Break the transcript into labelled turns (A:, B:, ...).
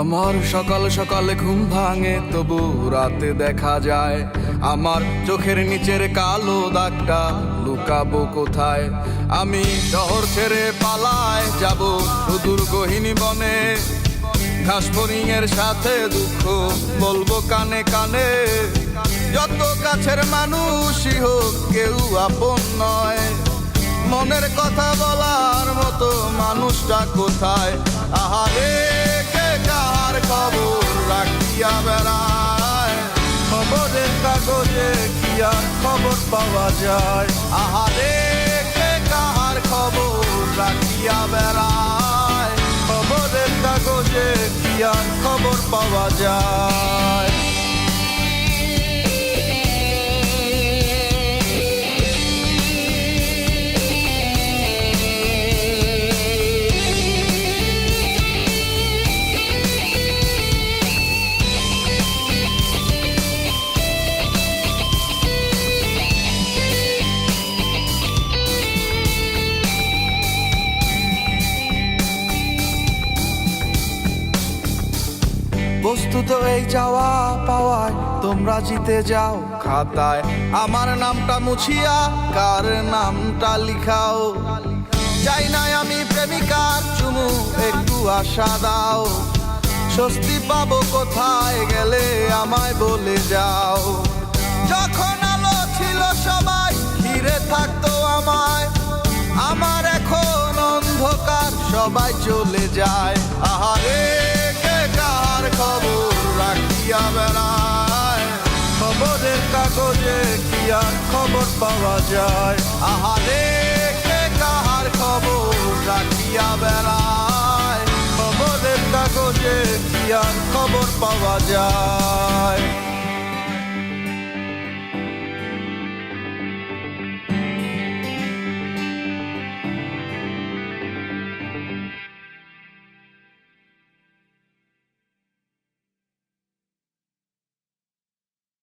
A: আমার সকাল সকালে ঘুম ভাঙে, তবু রাতে দেখা যায় আমার চোখের নিচের কালো দাগটা লুকাবো কোথায়। আমি শহর ছেড়ে পালায় যাব সুদূর গহীন বনে, ঘাস ফড়িংয়ের সাথে দুঃখ বলবো কানে কানে। যত কাছের মানুষই হোক কেউ আপন নয়, মনের কথা বলার মতো মানুষটা কোথায়? আহারে কে কার খবর রাখিয়া বেড়ায়,
B: খবরের কাগজে কি আর খবর পাওয়া যায়।
A: আহারে কে কার খবর রাখিয়া বেড়ায়,
B: খবরের কাগজে কি আর খবর পাওয়া যায়।
A: বস্তুত এই চাওয়া পাওয়ায় তোমরা জিতে যাও খাতায়, আমার নামটা মুছিয়া কার নামটা লিখাও। চাই নাই আমি প্রেমিকার চুমু, একটু আশা দাও। স্বস্তি পাবো কোথায় গেলে আমায় বলে যাও। যখন আলো ছিল সবাই ঘিরে থাকতো আমায়, আমার এখন অন্ধকার সবাই চলে যায়। আহারে কে কার খবর রাখিয়া বেড়ায়,
B: খবরের কাগজে কি আর খবর পাওয়া যায়।
A: আহারে কে কার খবর রাখিয়া বেড়ায়,
B: খবরের কাগজে কি আর খবর পাওয়া যায়।